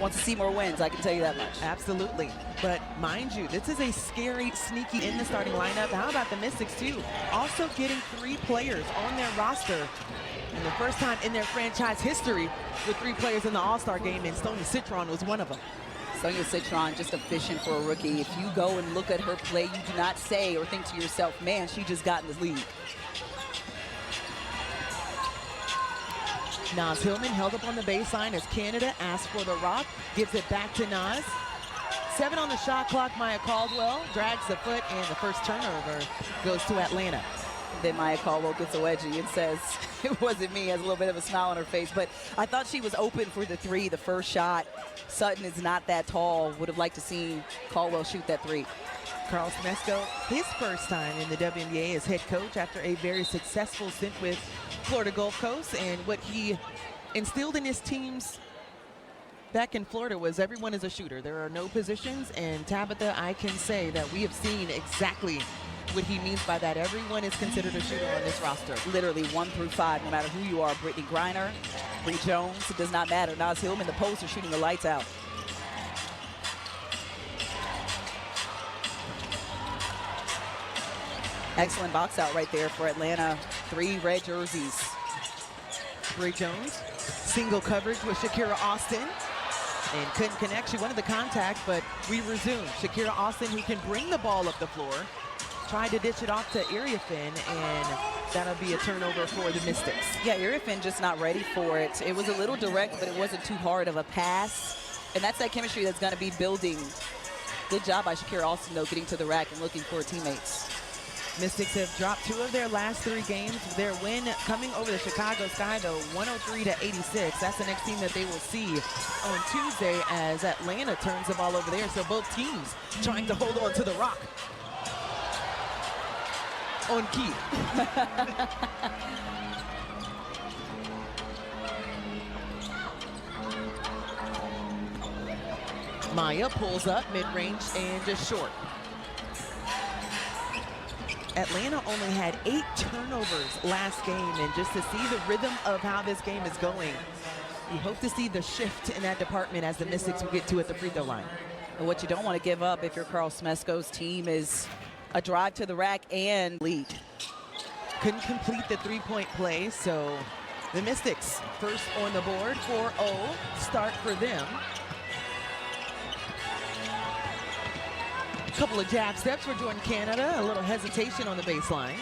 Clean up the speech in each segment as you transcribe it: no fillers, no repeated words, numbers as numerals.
wants to see more wins, I can tell you that much. Absolutely. But mind you, this is a scary, sneaky in the starting lineup. How about the Mystics, too? Also getting 3 players on their roster. And the first time in their franchise history with 3 players in the All-Star game, and Sonia Citron was one of them. Sonia Citron, just efficient for a rookie. If you go and look at her play, you do not say or think to yourself, man, she just got in this league. Naz Hillman held up on the baseline as Canada asked for the rock, gives it back to Naz. 7 on the shot clock. Maya Caldwell drags the foot, and the first turnover goes to Atlanta. Then Maya Caldwell gets a wedgie and says, it wasn't me, has a little bit of a smile on her face. But I thought she was open for the 3, the first shot. Sutton is not that tall. Would have liked to see Caldwell shoot that 3. Carl Smesko, his first time in the WNBA as head coach after a very successful stint with Florida Gulf Coast. And what he instilled in his teams back in Florida was everyone is a shooter. There are no positions. And Tabitha, I can say that we have seen exactly what he means by that. Everyone is considered a shooter on this roster. Literally 1 through 5, no matter who you are. Brittany Griner, Bree Jones, it does not matter. Naz Hillman, the post are shooting the lights out. Excellent box out right there for Atlanta. 3 red jerseys. Bree Jones, single coverage with Shakira Austin. And couldn't connect. She wanted the contact, but we resume. Shakira Austin, who can bring the ball up the floor, tried to dish it off to Iriafin, and that'll be a turnover for the Mystics. Yeah, Iriafin just not ready for it. It was a little direct, but it wasn't too hard of a pass. And that's that chemistry that's going to be building. Good job by Shakira Austin, though, getting to the rack and looking for teammates. Mystics have dropped 2 of their last 3 games. Their win coming over the Chicago Sky, though, 103-86. That's the next team that they will see on Tuesday as Atlanta turns the ball over there. So both teams trying to hold on to the rock. On key. Maya pulls up mid-range and just short. Atlanta only had 8 turnovers last game, and just to see the rhythm of how this game is going, you hope to see the shift in that department as the Mystics will get to at the free throw line. And what you don't want to give up if you're Carl Smesko's team is a drive to the rack and lead. Couldn't complete the 3-point play, so the Mystics first on the board, 4-0 start for them. Couple of jab steps for Jordan Canada, a little hesitation on the baseline.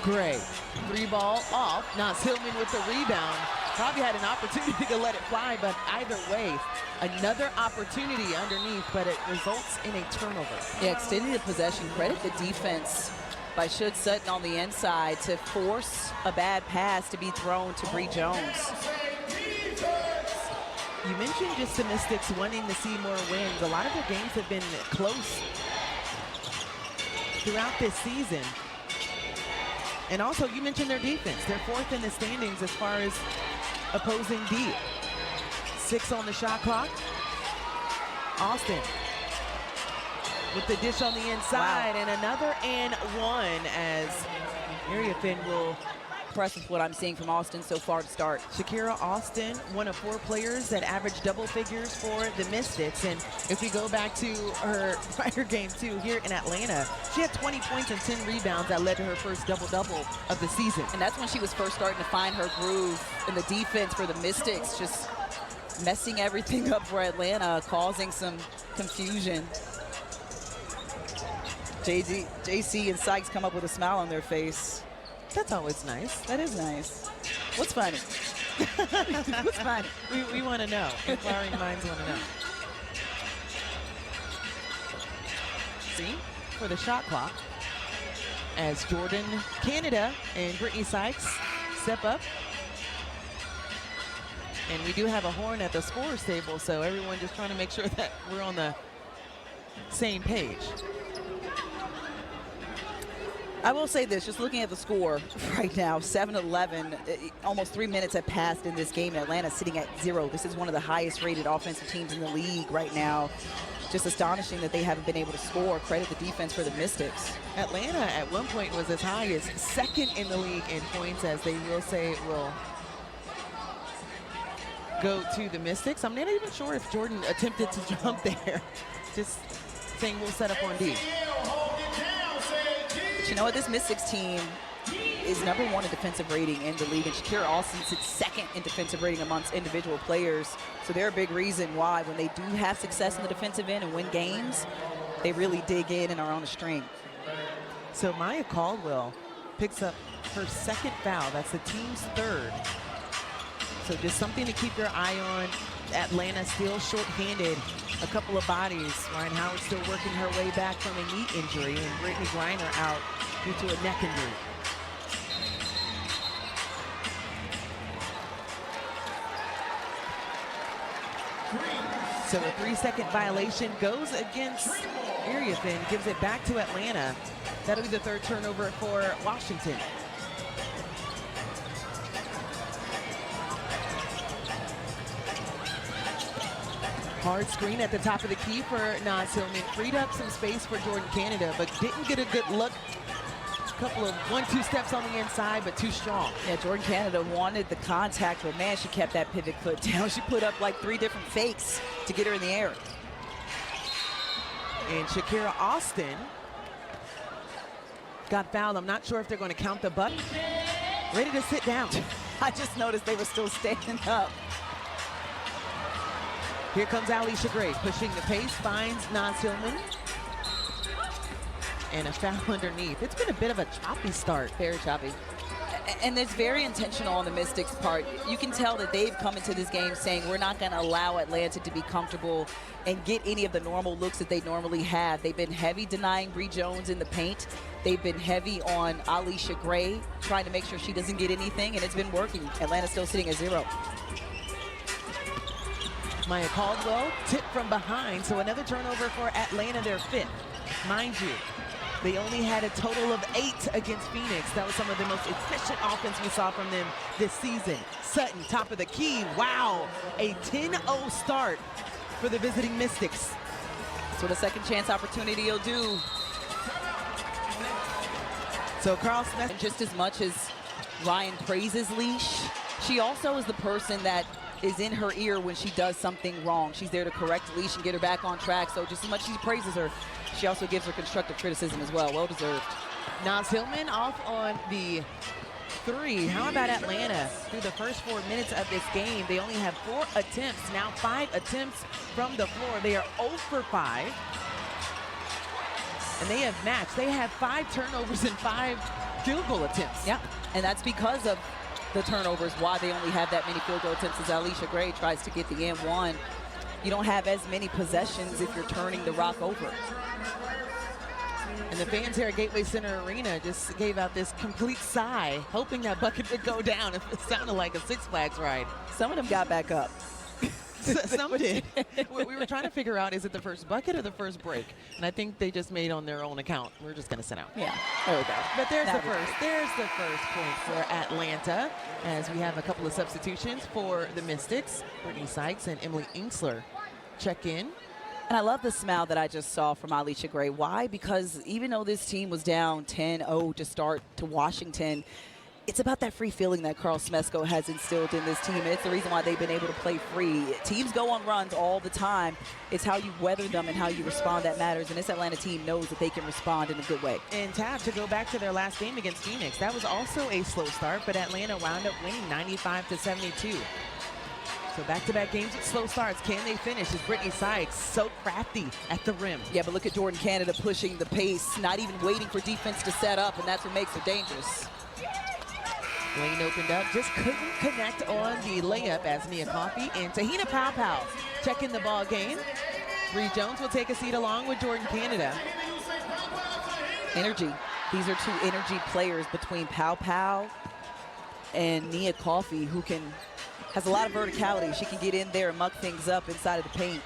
Gray, 3-ball off. Naz Hillman with the rebound. Probably had an opportunity to let it fly, but either way, another opportunity underneath, but it results in a turnover. Yeah, extending the possession. Credit the defense by Shud Sutton on the inside to force a bad pass to be thrown to Bree Jones. You mentioned just the Mystics wanting to see more wins. A lot of their games have been close throughout this season. And also, you mentioned their defense. They're 4th in the standings as far as opposing D. 6 on the shot clock. Austin with the dish on the inside. Wow. And another and 1 as Iriafin will impressed with what I'm seeing from Austin so far to start. Shakira Austin, one of 4 players that averaged double figures for the Mystics. And if we go back to her prior game too here in Atlanta, she had 20 points and 10 rebounds that led to her first double-double of the season. And that's when she was first starting to find her groove in the defense for the Mystics, just messing everything up for Atlanta, causing some confusion. JC and Sykes come up with a smile on their face. That's always nice. That is nice. What's funny? What's funny? We want to know. Inquiring minds want to know. See, for the shot clock, as Jordan Canada and Brittany Sykes step up. And we do have a horn at the scorer's table, so everyone just trying to make sure that we're on the same page. I will say this, just looking at the score right now, 7-11, almost 3 minutes have passed in this game. Atlanta sitting at 0. This is one of the highest rated offensive teams in the league right now. Just astonishing that they haven't been able to score. Credit the defense for the Mystics. Atlanta at one point was as high as 2nd in the league in points, as they will say it will go to the Mystics. I'm not even sure if Jordan attempted to jump there. Just saying we'll set up on D. But you know what? This Mystics team is #1 in defensive rating in the league, and Shakira Austin sits 2nd in defensive rating amongst individual players. So they're a big reason why when they do have success in the defensive end and win games, they really dig in and are on a string. So Maya Caldwell picks up her 2nd foul. That's the team's 3rd. So just something to keep your eye on. Atlanta still short-handed, a couple of bodies. Ryan Howard still working her way back from a knee injury, and Brittany Griner out due to a neck injury. So a 3-second violation goes against Iriafen, gives it back to Atlanta. That'll be the 3rd turnover for Washington. Hard screen at the top of the key for Naz Hillman. Freed up some space for Jordan Canada, but didn't get a good look. A couple of 1-2 steps on the inside, but too strong. Yeah, Jordan Canada wanted the contact, but man, she kept that pivot foot down. She put up like 3 different fakes to get her in the air. And Shakira Austin got fouled. I'm not sure if they're going to count the buck. Ready to sit down. I just noticed they were still standing up. Here comes Alicia Gray, pushing the pace, finds Naz Hillman. And a foul underneath. It's been a bit of a choppy start. Very choppy. And it's very intentional on the Mystics' part. You can tell that they've come into this game saying we're not going to allow Atlanta to be comfortable and get any of the normal looks that they normally have. They've been heavy denying Bree Jones in the paint. They've been heavy on Alicia Gray, trying to make sure she doesn't get anything, and it's been working. Atlanta still sitting at 0. Maya Caldwell tipped from behind, so another turnover for Atlanta, their 5th. Mind you, they only had a total of 8 against Phoenix. That was some of the most efficient offense we saw from them this season. Sutton, top of the key. Wow, a 10-0 start for the visiting Mystics. That's what a second chance opportunity will do. So Carl Smith, and just as much as Ryan praises Leash, she also is the person that is in her ear when she does something wrong. She's there to correct Leash and get her back on track. So just as much as he praises her, she also gives her constructive criticism as well. Well deserved. Naz Hillman off on the 3. How about Atlanta? Through the first 4 minutes of this game, they only have 4 attempts. Now 5 attempts from the floor. They are 0 for 5. And they have matched. They have 5 turnovers and 5 field goal attempts. Yeah, and that's because of the turnovers, why they only have that many field goal attempts as Alicia Gray tries to get the N1. You don't have as many possessions if you're turning the rock over. And the fans here at Gateway Center Arena just gave out this complete sigh, hoping that bucket would go down. It sounded like a Six Flags ride. Some of them got back up. Some did. We were trying to figure out, is it the first bucket or the first break? And I think they just made on their own account. We're just going to sit out. Yeah, there we go. But there's the first. There's the first point for Atlanta, as we have a couple of substitutions for the Mystics. Brittany Sykes and Emily Inksler check in. And I love the smile that I just saw from Alicia Gray. Why? Because even though this team was down 10-0 to start to Washington, it's about that free feeling that Carl Smesco has instilled in this team. And it's the reason why they've been able to play free. Teams go on runs all the time. It's how you weather them and how you respond that matters. And this Atlanta team knows that they can respond in a good way. And Tab, to go back to their last game against Phoenix, that was also a slow start, but Atlanta wound up winning 95-72. So back-to-back games with slow starts. Can they finish? Is Brittany Sykes so crafty at the rim? Yeah, but look at Jordan Canada pushing the pace, not even waiting for defense to set up, and that's what makes her dangerous. Lane opened up, just couldn't connect on the layup as Nia Coffey and Tahina Pow checking the ball game. Bree Jones will take a seat along with Jordan Canada. Energy. These are 2 energy players between Pow and Nia Coffey, who has a lot of verticality. She can get in there and muck things up inside of the paint.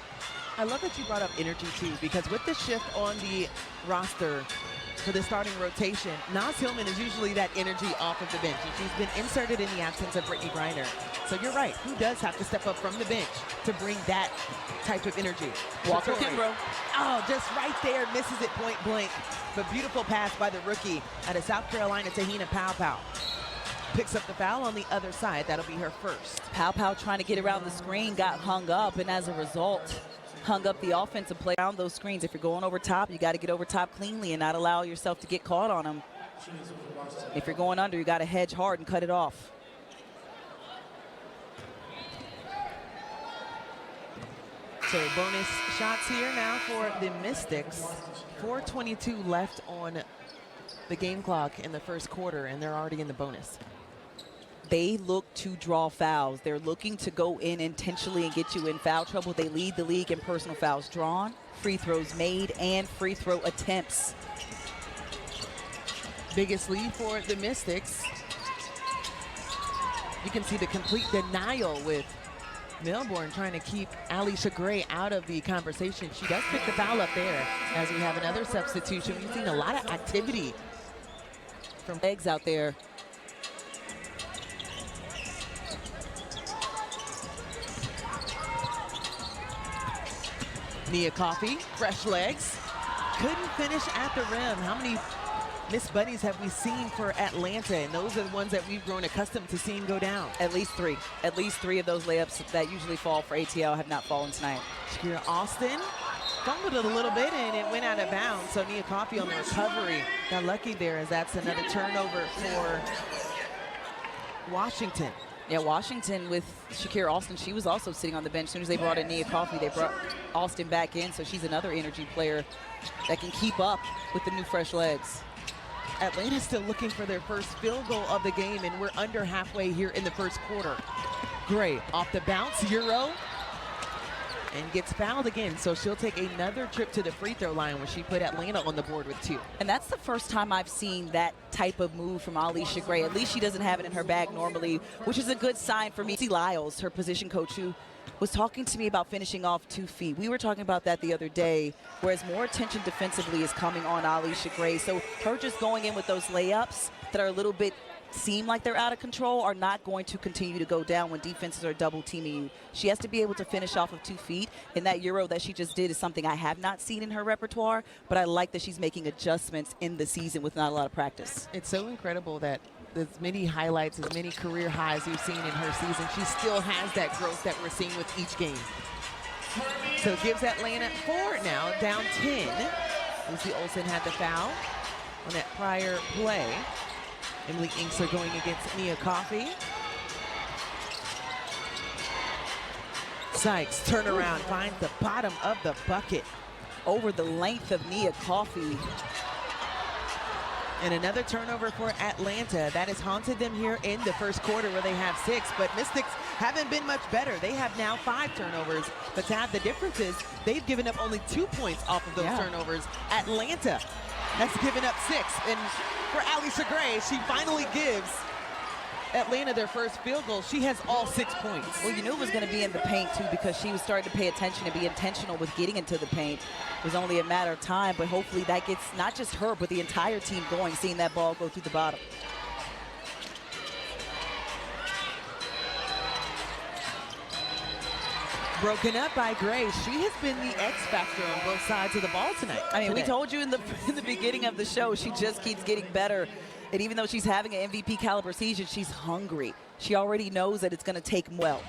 I love that you brought up energy too, because with the shift on the roster for the starting rotation. Naz Hillman is usually that energy off of the bench, and she's been inserted in the absence of Brittany Griner. So you're right, who does have to step up from the bench to bring that type of energy? Walker Shatori. Kimbrough. Oh, just right there, misses it point blank. But beautiful pass by the rookie out of South Carolina, Tahina Pow. Picks up the foul on the other side. That'll be her first. Pow trying to get around the screen, got hung up, and as a result, hung up the offensive play around those screens. If you're going over top, you got to get over top cleanly and not allow yourself to get caught on them. If you're going under, you got to hedge hard and cut it off. So bonus shots here now for the Mystics. 4:22 left on the game clock in the first quarter, and they're already in the bonus. They look to draw fouls. They're looking to go in intentionally and get you in foul trouble. They lead the league in personal fouls drawn, free throws made, and free throw attempts. Biggest lead for the Mystics. You can see the complete denial with Melbourne trying to keep Alicia Gray out of the conversation. She does pick the foul up there as we have another substitution. We've seen a lot of activity from legs out there. Nia Coffey, fresh legs. Couldn't finish at the rim. How many Miss Bunnies have we seen for Atlanta? And those are the ones that we've grown accustomed to seeing go down. At least three. At least three of those layups that usually fall for ATL have not fallen tonight. Shakira Austin fumbled it a little bit and it went out of bounds. So Nia Coffey on the recovery got lucky there, as that's another turnover for Washington. Yeah, Washington with Shakira Austin, she was also sitting on the bench. As soon as they brought in Nia Coffey, they brought Austin back in, so she's another energy player that can keep up with the new fresh legs. Atlanta's still looking for their first field goal of the game, and we're under halfway here in the first quarter. Gray off the bounce, Euro, and gets fouled again. So she'll take another trip to the free throw line when she put Atlanta on the board with 2. And that's the first time I've seen that type of move from Alicia Gray. At least she doesn't have it in her bag normally, which is a good sign for me. Lyles, her position coach, who was talking to me about finishing off 2 feet. We were talking about that the other day, whereas more attention defensively is coming on Alicia Gray. So her just going in with those layups that are a little bit seem like they're out of control are not going to continue to go down when defenses are double teaming you. She has to be able to finish off of 2 feet, and that Euro that she just did is something I have not seen in her repertoire, but I like that she's making adjustments in the season with not a lot of practice. It's so incredible that as many highlights, as many career highs we've seen in her season, she still has that growth that we're seeing with each game. So it gives Atlanta 4 now, down 10. Lucy Olsen had the foul on that prior play. Emily Inkster going against Nia Coffey. Sykes, turnaround, finds the bottom of the bucket. Over the length of Nia Coffey. And another turnover for Atlanta. That has haunted them here in the first quarter where they have 6. But Mystics haven't been much better. They have now 5 turnovers. But to have the difference is they've given up only 2 points off of those turnovers. Atlanta has given up 6. And for Alicia Gray, she finally gives Atlanta their first field goal. She has all 6 points. Well, you knew it was going to be in the paint, too, because she was starting to pay attention and be intentional with getting into the paint. It was only a matter of time, but hopefully that gets not just her, but the entire team going, seeing that ball go through the bottom. Broken up by Gray. She has been the X factor on both sides of the ball tonight. I mean, we told you in the beginning of the show, she just keeps getting better. And even though she's having an MVP caliber season, she's hungry. She already knows that it's going to take well.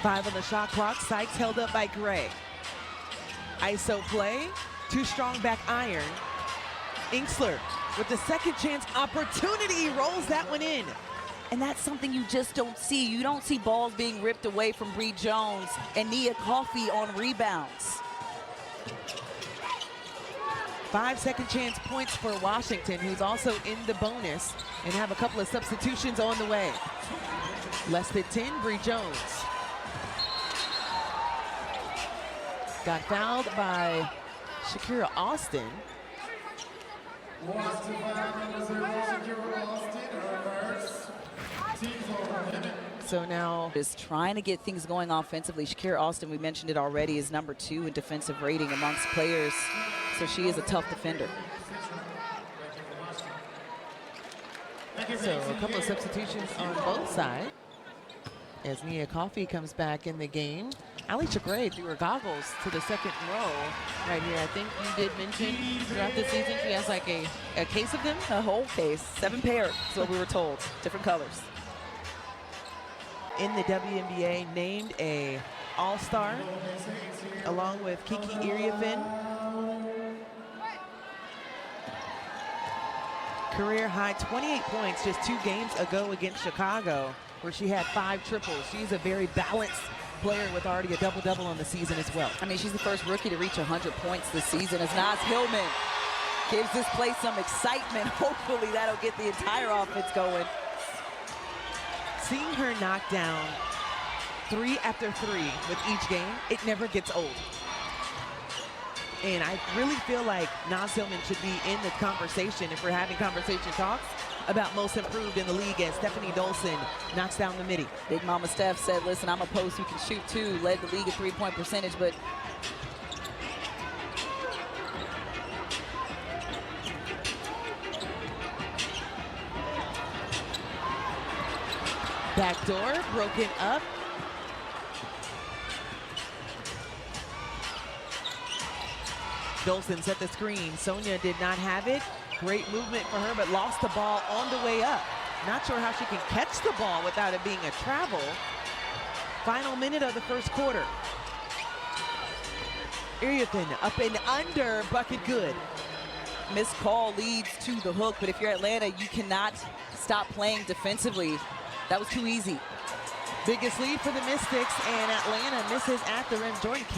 5 on the shot clock. Sykes held up by Gray. ISO play. 2 strong back iron. Inksler with the second chance opportunity rolls that one in. And that's something you just don't see. You don't see balls being ripped away from Bree Jones and Nia Coffey on rebounds. 5 second chance points for Washington, who's also in the bonus and have a couple of substitutions on the way. Less than 10, Bree Jones. Got fouled by Shakira Austin. So now Just trying to get things going offensively. Shakira Austin, we mentioned it already, is number 2 in defensive rating amongst players. So she is a tough defender. So a couple of substitutions on both sides. As Nia Coffey comes back in the game. Alicia Gray threw her goggles to the second row right here. I think you did mention throughout the season she has like a case of them. A whole case, 7 pair is what we were told, different colors. In the WNBA, named a All-Star along with Kiki Iriafen. Career high 28 points just 2 games ago against Chicago, where she had 5 triples. She's a very balanced player with already a double-double on the season as well. I mean, she's the first rookie to reach 100 points this season as Naz Hillman gives this place some excitement. Hopefully that'll get the entire offense going. Seeing her knock down 3 after 3 with each game, it never gets old. And I really feel like Naz Hillman should be in the conversation if we're having conversation talks about most improved in the league as Stephanie Dolson knocks down the midi. Big Mama Steph said, listen, I'm a post who can shoot too, led the league at 3-point percentage, but backdoor broken up. Dolson set the screen. Sonia did not have it. Great movement for her, but lost the ball on the way up. Not sure how she can catch the ball without it being a travel. Final minute of the first quarter. Iriafen up and under, bucket good. missed call leads to the hook, but if you're Atlanta, you cannot stop playing defensively. That was too easy. Biggest lead for the Mystics, and Atlanta misses at the rim. Jordan